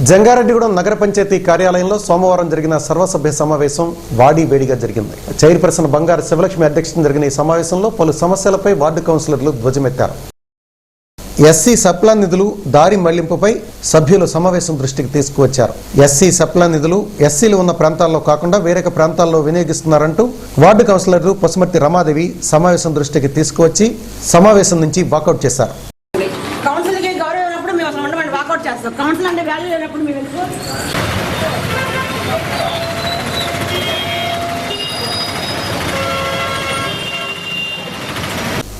జంగారెడ్డిగూడెం నగర పంచాయతీ కార్యాలయంలో సోమవారం జరిగిన సర్వసభ్య సమావేశం వాడివేడిగా జరిగింది. చైర్పర్సన్ బంగారు శివలక్ష్మి అధ్యక్షతన జరిగిన ఈ సమావేశంలో పలు సమస్యలపై వార్డు కౌన్సిలర్లు ధ్వజమెత్తారు. ఎస్సీ సప్లాన్ నిధులు దారి మళ్లింపుపై సభ్యులు సమావేశం దృష్టికి తీసుకువచ్చారు. ఎస్సీ సప్లాన్ నిధులు ఎస్సీలు ఉన్న ప్రాంతాల్లో కాకుండా వేరే ప్రాంతాల్లో వినియోగిస్తున్నారంటూ వార్డు కౌన్సిలర్లు పసుమర్తి రమాదేవి సమావేశం దృష్టికి తీసుకువచ్చి సమావేశం నుంచి వాకౌట్ చేశారు. కౌన్సిల్ అంటే వాల్యూ లేనప్పుడు మీరు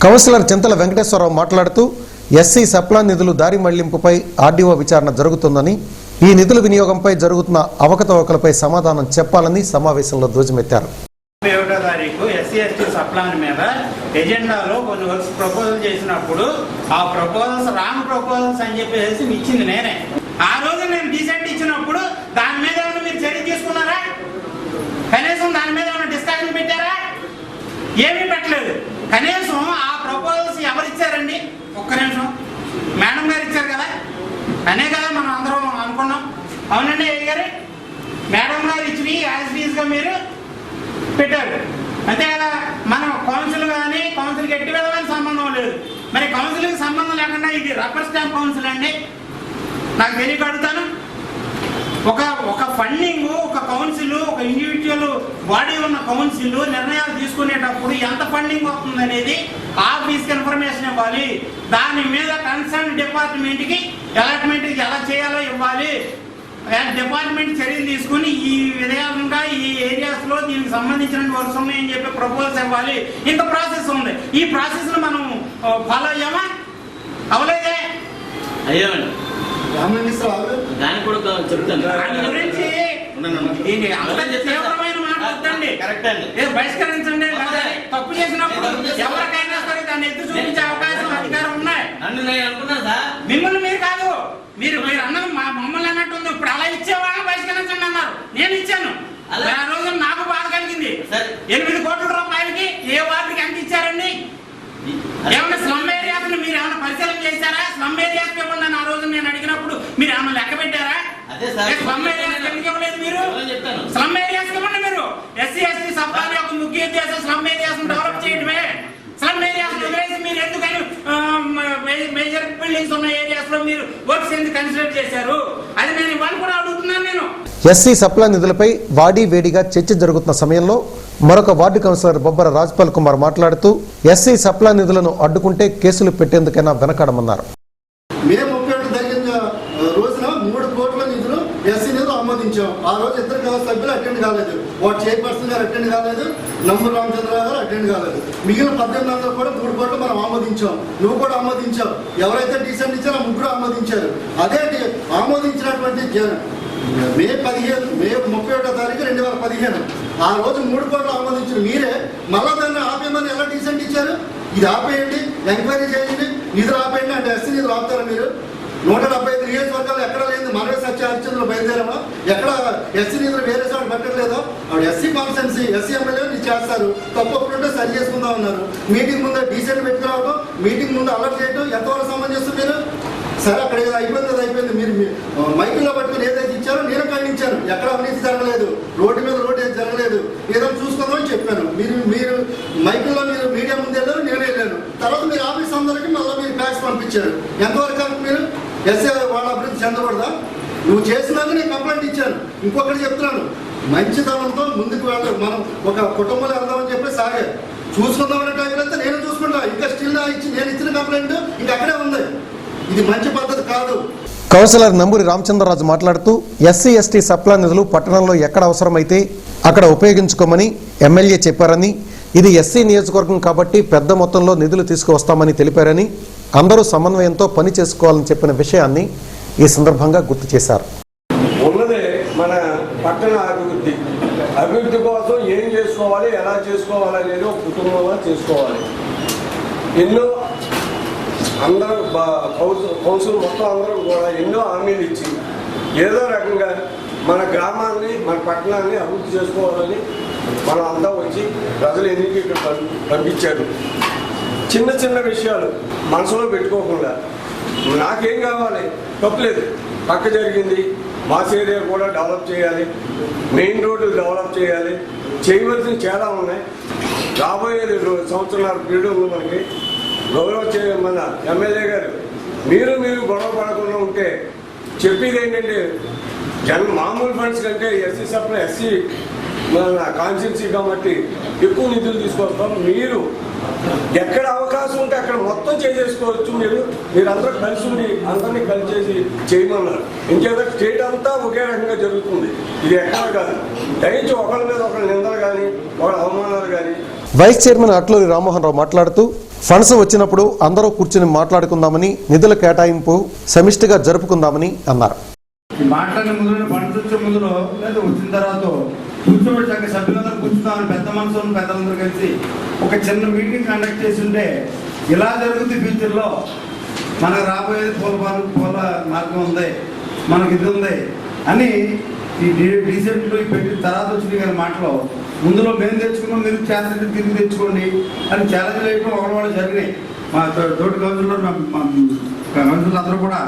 కౌన్సిలర్ చింతల వెంకటేశ్వరరావు మాట్లాడుతూ ఎస్సీ సప్లాన్ నిధులు దారి మళ్లింపుపై ఆర్డీఓ విచారణ జరుగుతుందని, ఈ నిధుల వినియోగంపై జరుగుతున్న అవకతవకలపై సమాధానం చెప్పాలని సమావేశంలో ధ్వజమెత్తారు. 1వ తారీఖు ఎస్సీ ఎస్టీ సప్లాన్ మీద ఎజెండాలో కొన్ని వర్క్స్ ప్రపోజల్ చేసినప్పుడు ఆ ప్రపోజల్స్ రాంగ్ ప్రపోజల్స్ అని చెప్పేసి ఇచ్చింది నేనే. ఆ రోజు నేను డీసెంట్ ఇచ్చినప్పుడు దాని మీద ఏమైనా మీరు చర్య తీసుకున్నారా? కనీసం దాని మీద ఏమైనా డిస్కషన్ పెట్టారా? ఏమీ పెట్టలేదు. కనీసం ఆ ప్రపోజల్స్ ఎవరు ఇచ్చారండి? ఒక్క నిమిషం, మేడం గారు ఇచ్చారు కదా, అనే కదా మనం అందరం అనుకున్నాం. అవునండి ఏ గారు, మేడం గారు ఇచ్చినవి యాజ్ ఈజ్ గా మీరు పెట్టారు అంతే కదా. మనం కౌన్సిల్ కానీ కౌన్సిల్కి ఎట్టి వెళ్ళడానికి సంబంధం లేదు. మరి కౌన్సిల్కి సంబంధం లేకుండా ఇది రబ్బర్ స్టాంప్ కౌన్సిల్ అండి? నాకు తెలియక అడుగుతాను. ఒక ఫండింగ్, ఒక కౌన్సిల్, ఒక ఇండివిజువల్ బాడీ ఉన్న కౌన్సిల్ నిర్ణయాలు తీసుకునేటప్పుడు ఎంత ఫండింగ్ వస్తుంది అనేది ఆఫీస్కి ఇన్ఫర్మేషన్ ఇవ్వాలి. దాని మీద కన్సర్న్ డిపార్ట్మెంట్కి అలాట్మెంట్కి ఎలా చేయాలో ఇవ్వాలి. డిపార్ట్మెంట్ చర్యలు తీసుకుని ఈ విధంగా ఈ ఏరియాస్ లో దీనికి సంబంధించిన వర్క్స్ ఉన్నాయని చెప్పి ప్రపోజల్స్ ఇవ్వాలి. ఇంత ప్రాసెస్ ఉంది. ఈ ప్రాసెస్ ను మనం ఫాలో అయ్యామా? అవలేదే. అయ్యామండి. దాని గురించి తీవ్రమైన మాట్లాడండి, బహిష్కరించండి. తప్పు చేసినప్పుడు ఎవరికైనా సరే దాన్ని ఎత్తి చూపించే అవకాశం, అధికారం ఉన్నాయి. మిమ్మల్ని మీరు కాదు, మీరు అన్నది మమ్మల్ని అన్నట్టుంది. ఇప్పుడు అలా ఇచ్చేవాళ్ళ బహిష్కరించండి అన్నారు. నేను ఇచ్చాను. ఆ రోజు నాకు బాధ కలిగింది. 8 కోట్ల రూపాయలకి ఏ వార్డుకి ఎంత ఇచ్చారండి? ఏమన్నా స్లమ్ ఏరియాస్ మీరు ఏమైనా పరిశీలన చేశారా? స్లమ్ ఏరియాస్ ఇవ్వండి అని ఆ రోజు నేను అడిగినప్పుడు మీరు ఏమైనా లెక్క పెట్టారా? స్లమ్ ఏరియాస్ ఎందుకు ఇవ్వలేదు? మీరు స్లమ్ ఏరియాస్ ఇవ్వండి. మీరు ఎస్సీ ఎస్టీ సప్లాన్ యొక్క ముఖ్య ఉద్దేశం స్లమ్ ఏరియాస్ డెవలప్ చేయడమే. స్లమ్ ఏరియాస్ వదిలేసి మీరు ఎందుకని మేజర్ బిల్డింగ్స్ ఉన్న ఏరియాస్ లో మీరు వర్క్స్ ఎందుకు కన్సిడర్ చేశారు? అది నేను ఇవాళ కూడా అడుగుతున్నాను. నేను ఎస్సీ సప్లాన్ నిధులపై వాడివేడిగా చర్చ జరుగుతున్న సమయంలో మరొక వార్డు కౌన్సిలర్ బొబ్బర రాజ్పాల్ కుమార్ మాట్లాడుతూ ఎస్సీ సప్లాన్ నిధులను అడ్డుకుంటే కేసులు పెట్టేందుకైనా వెనకాడమన్నారు. ఎస్సీ నిధులు ఆమోదించాం. ఆ రోజు 2 సభ్యులు అటెండ్ కాలేదు. వాడు చైర్పర్సన్ గారు అటెండ్ కాలేదు, నంబూరు రామచంద్ర గారు అటెండ్ కాలేదు. మిగిలిన 1800 కూడా 3 కోట్లు మనం ఆమోదించాం. నువ్వు కూడా ఆమోదించావు. ఎవరైతే డీసెంట్ ఇచ్చారో 3 ఆమోదించారు. అదే ఆమోదించినటువంటి మే 31వ తారీఖు 2015 ఆ రోజు 3 కోట్లు ఆమోదించారు మీరే. మళ్ళా దాన్ని ఆపేయమని ఎలా డీసెంట్ ఇచ్చారు? ఇది ఆపేయండి, ఎంక్వైరీ చేయండి, నిధులు ఆపేయండి అంటే ఎస్సీ నిధులు ఆపుతారా మీరు? 175 నియోజకవర్గాలు ఎక్కడ లేదు. మనవే సత్యహరిచంద్రులు బయలుదేరమా? ఎక్కడ ఎస్సీ నిధులు వేరే చోట పెట్టలేదో? ఆవిడ ఎస్సీ కాన్స్టెన్సీ ఎస్సీ ఎమ్మెల్యే నీ చేస్తారు. తప్పకుండా సరి చేసుకుందాం ఉన్నారు. మీటింగ్ ముందు డీసెంట్ పెట్టుకురావడం, మీటింగ్ ముందు అలర్ట్ చేయడం ఎంతవరకు సమంజసం? మీరు సరే అక్కడ ఏదో అయిపోయింది, అది అయిపోయింది. మీరు మైకుల్లో పట్టుకుని ఏదైతే ఇచ్చారో నేను ఖండించాను. ఎక్కడ అవినీతి జరగలేదు, రోడ్డు మీద రోడ్డు ఏది జరగలేదు, ఏదో చూసుకుందామని చెప్పాను. మీరు మైకుల్లో మీరు మీడియా ముందు వెళ్ళారు, నేను వెళ్ళాను. తర్వాత మీరు ఆఫీస్ అందరికీ మళ్ళీ మీరు ఫ్యాక్స్ పంపించారు. ఎంతవరకు మీరు ఎస్ఏ వాళ్ళ అభివృద్ధి చెందకూడదా? నువ్వు చేసినాక నేను కంప్లైంట్ ఇచ్చాను. ఇంకొకటి చెప్తున్నాను, మంచితనంతో ముందుకు వెళ్ళాలి. మనం ఒక కుటుంబంలో వెళ్దామని చెప్పి సాగారు. చూసుకుందామనే టైంలో నేను చూసుకుంటా. ఇంకా స్టిల్ నేను ఇచ్చిన కంప్లైంట్ ఇంకా అక్కడే ఉంది. ఇది మంచి పద్ధతి కాదు. కౌన్సిలర్ నంబూరి రామచంద్రరాజు మాట్లాడుతూ ఎస్సీ ఎస్టీ సప్లాన్ నిధులు పట్టణంలో ఎక్కడ అవసరమైతే అక్కడ ఉపయోగించుకోమని ఎమ్మెల్యే చెప్పారని, ఇది ఎస్సీ నియోజకవర్గం కాబట్టి పెద్ద మొత్తంలో నిధులు తీసుకువస్తామని తెలిపారని, అందరూ సమన్వయంతో పని చేసుకోవాలని చెప్పిన విషయాన్ని ఈ సందర్భంగా గుర్తు చేశారు. ఉన్నదే మన పట్టణ అభివృద్ధి కోసం ఏం చేసుకోవాలి, ఎలా చేసుకోవాలి అనేది ఒక కుటుంబంగా చేసుకోవాలి. ఎన్నో అందరూ కౌన్సిల్ మొత్తం అందరూ కూడా ఎన్నో హామీలు ఇచ్చి ఏదో రకంగా మన గ్రామాన్ని, మన పట్టణాన్ని అభివృద్ధి చేసుకోవాలని మనం అంతా వచ్చి ప్రజలు ఎన్నికలు ఇక్కడ పంపించారు. చిన్న చిన్న విషయాలు మనసులో పెట్టుకోకుండా నాకేం కావాలి, తప్పులేదు, పక్క జరిగింది, మాస్ ఏరియా కూడా డెవలప్ చేయాలి, మెయిన్ రోడ్లు డెవలప్ చేయాలి, చేయవలసినవి చాలా ఉన్నాయి. రాబోయే 2 సంవత్సరాల పీరియడ్ ఉంది మనకి. మన ఎమ్మెల్యే గారు మీరు గొడవ పడకుండా ఉంటే చెప్పేది ఏంటంటే మామూలు ఫండ్స్ కంటే ఎస్సీ సప్లై ఎస్సీ మన కాన్స్టిట్యున్సీ కాబట్టి ఎక్కువ నిధులు తీసుకొస్తాం. మీరు ఎక్కడ అవకాశం ఉంటే అక్కడ మొత్తం చేసుకోవచ్చు. మీరందరూ కలిసి ఉండి అందరినీ కలిసి చేయమన్నారు. ఇంకేదో స్టేట్ అంతా ఒకే రకంగా జరుగుతుంది. ఇది ఎక్కడ కాదు. దయచేసి ఒకరి మీద ఒకరి నిందలు కానీ ఒకరి అవమానాలు కానీ. వైస్ చైర్మన్ అట్లూరి రామ్మోహన్ రావు మాట్లాడుతూ ఫండ్స్ వచ్చినప్పుడు అందరూ కూర్చుని మాట్లాడుకుందామని, నిధుల కేటాయింపు సమిష్టిగా జరుపుకుందామని అన్నారు. మాట్లాడిన ముందు ఫండ్స్ వచ్చే ముందు లేదా వచ్చిన తర్వాత కూర్చోబెట్టి చక్కగా సభ్యులందరూ కూర్చుందామని పెద్ద మనసులను పెద్దలందరూ కలిసి ఒక చిన్న మీటింగ్ కండక్ట్ చేసి ఉంటే ఇలా జరుగుతుంది. ఫ్యూచర్లో మనకు రాబోయేది పూల మార్గం ఉంది, మనకి ఇది ఉంది అని ఈ డీసెంట్లు పెట్టిన తర్వాత వచ్చినాయి కానీ మాటలో ముందులో మేము తెచ్చుకున్నాం, మీరు చేత తిరిగి తెచ్చుకోండి అని ఛాలెంజ్ వేయడం ఒకటి జరిగినాయి. మా తోటి కౌన్సిలర్ కౌన్సిలర్ అందరూ కూడా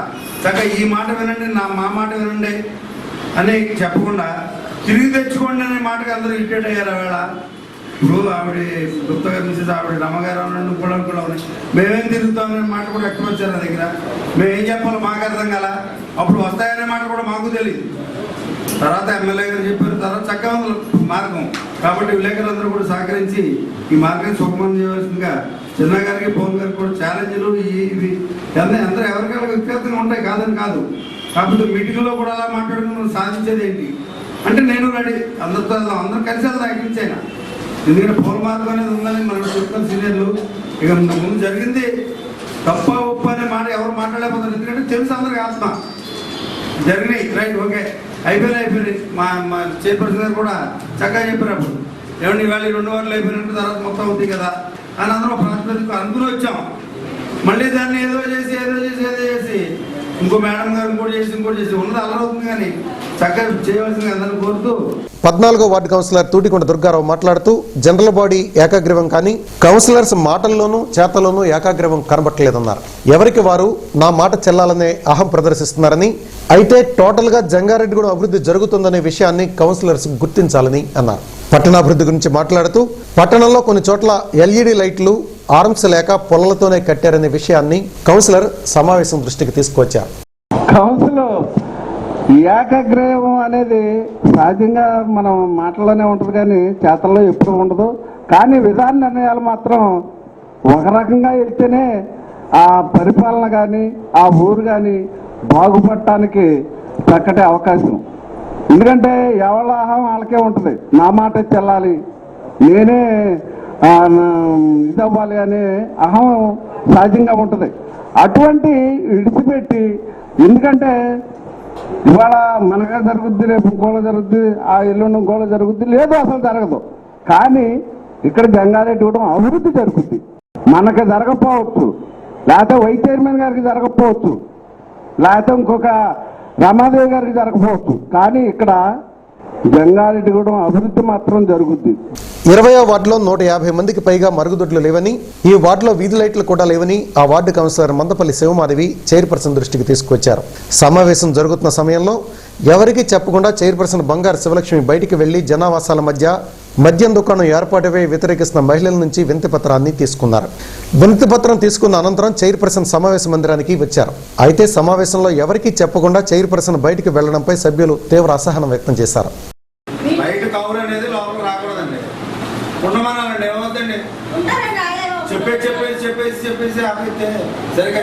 చక్కగా ఈ మాట వినండి, మా మాట వినండి అని చెప్పకుండా తిరిగి తెచ్చుకోండి అనే మాటకి అందరూ ఇరిటేట్ అయ్యారు. వేళ ఇప్పుడు ఆవిడ గుప్తా గారి నుంచి ఆవిడ రమ్మగారు అన్నాడు కూడా ఉన్నాయి. మేమేం తిరుగుతామనే మాట కూడా ఎక్కడ వచ్చారు నా దగ్గర. మేమేం చెప్పాలో మాకు అర్థం కాల. అప్పుడు వస్తాయనే మాట కూడా మాకు తెలియదు. తర్వాత ఎమ్మెల్యే గారు చెప్పారు. తర్వాత చక్కగా మార్గం కాబట్టి విలేకరులందరూ కూడా సహకరించి ఈ మార్గాన్ని సుగమం చేయవలసిందిగా చిన్న గారికి పవన్ గారికి కూడా ఛాలెంజ్లు ఇవి అందరూ ఎవరికైనా వ్యక్తిగతంగా ఉంటాయి, కాదని కాదు. కాకపోతే మీటింగ్లో కూడా అలా మాట్లాడుకుని సాధించేది ఏంటి అంటే నేను రెడీ, అందరితో వెళ్దాం, అందరూ కలిసి వెళ్దాం ఎక్కించైనా. ఎందుకంటే పౌర మార్గం అనేది ఉందని మనం చెప్తాం సీనియర్లు. ఇక ముందు జరిగింది తప్ప ఉప్పు అనే మాట ఎవరు మాట్లాడలేకపోతారు. ఎందుకంటే తెలుసు అందరికి ఆత్మ జరిగినాయి. రైట్, ఓకే, అయిపోయినాయి. మా చైర్పర్సన్ గారు కూడా చక్కగా చెప్పారు. అప్పుడు ఏమండి ఇవాళ 2 వారాలు అయిపోయినట్టు తర్వాత మొత్తం అవుతుంది కదా అని అందరూ ప్రాతిపదిక అనుకుని వచ్చాం. మళ్ళీ దాన్ని ఏదో చేసి ఇంకో మేడం గారు ఇంకోటి చేసి ఉన్నది అల్లరవుతుంది. కానీ చక్కగా చేయవలసింది అందరిని కోరుతూ 14వ వార్డు కౌన్సిలర్ తూటికొండ దుర్గారావు మాట్లాడుతూ జనరల్ బాడీ ఏకాగ్రీవం కానీ కౌన్సిలర్స్ మాటల్లోనూ చేతల్లోనూ ఏకాగ్రీవం కనబట్టలేదన్నారు. ఎవరికి వారు నా మాట చెల్లాలనే అహం ప్రదర్శిస్తున్నారని, అయితే టోటల్ గా జంగారెడ్డిగూడెం అభివృద్ధి జరుగుతుందనే విషయాన్ని కౌన్సిలర్స్ గుర్తించాలని అన్నారు. పట్టణాభివృద్ధి గురించి మాట్లాడుతూ పట్టణంలో కొన్ని చోట్ల ఎల్ఈడి లైట్లు ఆర్మ్స్ లేక పొలలతోనే కట్టారనే విషయాన్ని కౌన్సిలర్ సమావేశం దృష్టికి తీసుకొచ్చారు. కౌన్సిల్ ఏకగ్రీవం అనేది సహజంగా మనం మాటల్లోనే ఉంటుంది కానీ చేతల్లో ఎప్పుడు ఉండదు. కానీ విధాన నిర్ణయాలు మాత్రం ఒక రకంగా వెళ్తేనే ఆ పరిపాలన కానీ ఆ ఊరు కానీ బాగుపడటానికి చక్కటి అవకాశం. ఎందుకంటే ఎవరి అహం వాళ్ళకే ఉంటుంది. నా మాట చెల్లాలి, నేనే ఇదవ్వాలి అనే అహం సహజంగా ఉంటుంది. అటువంటి విడిచిపెట్టి, ఎందుకంటే ఇవాళ మనగా జరుగుద్ది, రేపు ఇంకోళ్ళ జరుగుద్ది, ఆ ఎల్లుండి ఇంకోళ్ళ జరుగుద్ది, లేదు అసలు జరగదు. కానీ ఇక్కడ జంగారెడ్డిగూడెం అభివృద్ధి జరుగుద్ది. మనకి జరగకపోవచ్చు, లేకపోతే వైస్ చైర్మన్ గారికి జరగకపోవచ్చు, లేకపోతే ఇంకొక రమాదేవి గారికి జరగకపోవచ్చు. కానీ ఇక్కడ జంగారెడ్డిగూడెం అభివృద్ధి మాత్రం జరుగుద్ది. 20వ వార్డులో 150 మందికి పైగా మరుగుదొడ్లు లేవని, ఈ వార్డులో వీధి లైట్లు కూడా లేవని ఆ ward councillor Mandapalli Shivamadhavi chairperson దృష్టికి తీసుకొచ్చారు. సమావేశం జరుగుతున్న సమయంలో ఎవరికీ చెప్పకుండా చైర్పర్సన్ బంగారు శివలక్ష్మి బయటికి వెళ్లి జనావాసాల మధ్య మద్యం దుకాణం ఏర్పాటుపై వ్యతిరేకిస్తున్న మహిళల నుంచి వినతి పత్రాన్ని తీసుకున్నారు. వినతి పత్రం తీసుకున్న అనంతరం చైర్పర్సన్ సమావేశ మందిరానికి వచ్చారు. అయితే సమావేశంలో ఎవరికీ చెప్పకుండా చైర్పర్సన్ బయటికి వెళ్లడంపై సభ్యులు తీవ్ర అసహనం వ్యక్తం చేశారు. బయట కవర్ అనేది లోపల రాకూడదండి, ఉండమనాలండి. ఏమవుతుందండి చెప్పేసి ఆపితే సరిగ్గా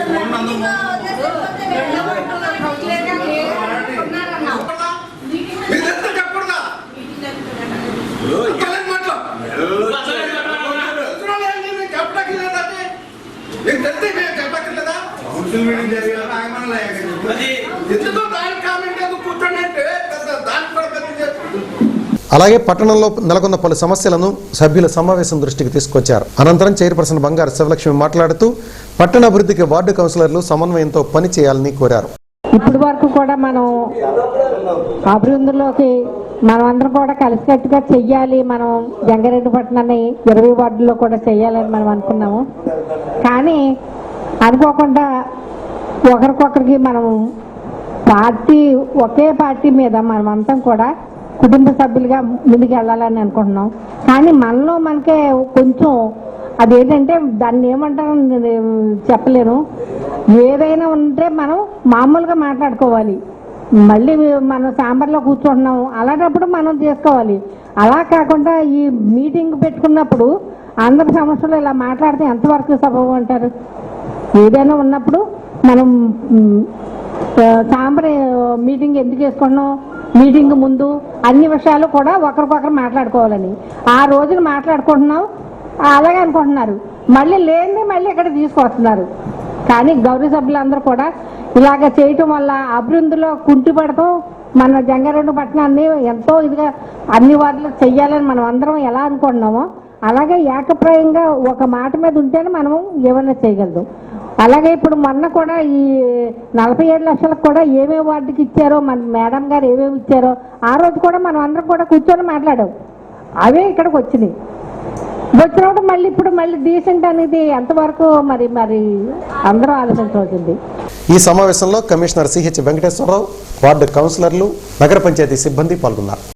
కౌన్సిల్ మీటింగ్ జరిగే అలాగే పట్టణంలో నెలకొన్న పలు సమస్యలను సభ్యుల సమావేశం దృష్టికి తీసుకొచ్చారు. అనంతరం చైర్పర్సన్ బంగారు శివలక్ష్మి మాట్లాడుతూ పట్టణ అభివృద్ధికి వార్డు కౌన్సిలర్లు సమన్వయంతో పని చేయాలని కోరారు. ఇప్పటి వరకు కూడా మనం అభివృద్ధిలోకి మనం అందరం కూడా కలిసికట్టుగా చెయ్యాలి. మనం జంగారెడ్డి పట్టణాన్ని 20 వార్డుల్లో కూడా చెయ్యాలని మనం అనుకున్నాము. కానీ అనుకోకుండా ఒకరికొకరికి మనం పార్టీ ఒకే పార్టీ మీద మనమంతా కూడా కుటుంబ సభ్యులుగా ముందుకు వెళ్ళాలని అనుకుంటున్నాం. కానీ మనలో మనకే కొంచెం అదేంటంటే దాన్ని ఏమంటారో చెప్పలేను. ఏదైనా ఉంటే మనం మామూలుగా మాట్లాడుకోవాలి. మళ్ళీ మనం సాంబార్లో కూర్చుంటున్నాం, అలాంటప్పుడు మనం చేసుకోవాలి. అలా కాకుండా ఈ మీటింగ్ పెట్టుకున్నప్పుడు అందరి సమస్యలు ఇలా మాట్లాడితే ఎంతవరకు సబబు అంటారు? ఏదైనా ఉన్నప్పుడు మనం సాంబార్ మీటింగ్ ఎందుకు చేసుకుంటున్నాం, మీటింగ్ ముందు అన్ని విషయాలు కూడా ఒకరికొకరు మాట్లాడుకోవాలని ఆ రోజున మాట్లాడుకుంటున్నాం. అలాగే అనుకుంటున్నారు, మళ్ళీ లేని మళ్ళీ ఇక్కడ తీసుకొస్తున్నారు. కానీ గౌరవ సభ్యులందరూ కూడా ఇలాగ చేయటం వల్ల అభివృద్ధిలో కుంటిపడతాం. మన జంగారెడ్డి పట్టణాన్ని ఎంతో ఇదిగా అన్ని వాటిలో చెయ్యాలని మనం అందరం ఎలా అనుకుంటున్నామో అలాగే ఏకప్రాయంగా ఒక మాట మీద ఉంటేనే మనం ఏమైనా చేయగలుగుతాం. అలాగే ఇప్పుడు మొన్న కూడా ఈ 47 లక్షలకు కూడా ఏమేమి వార్డుకి ఇచ్చారో, మన మేడం గారు ఏమేమి ఇచ్చారో ఆ రోజు కూడా మనం అందరం కూడా కూర్చొని మాట్లాడాం. అవే ఇక్కడికి వచ్చినాయి. వచ్చినప్పుడు మళ్ళీ ఇప్పుడు మళ్ళీ డీసెంట్ అనేది ఎంతవరకు మరి అందరూ ఆలోచించవలసింది. ఈ సమావేశంలో కమిషనర్ సిహెచ్ వెంకటేశ్వరరావు, వార్డు కౌన్సిలర్లు, నగర పంచాయతీ సిబ్బంది పాల్గొన్నారు.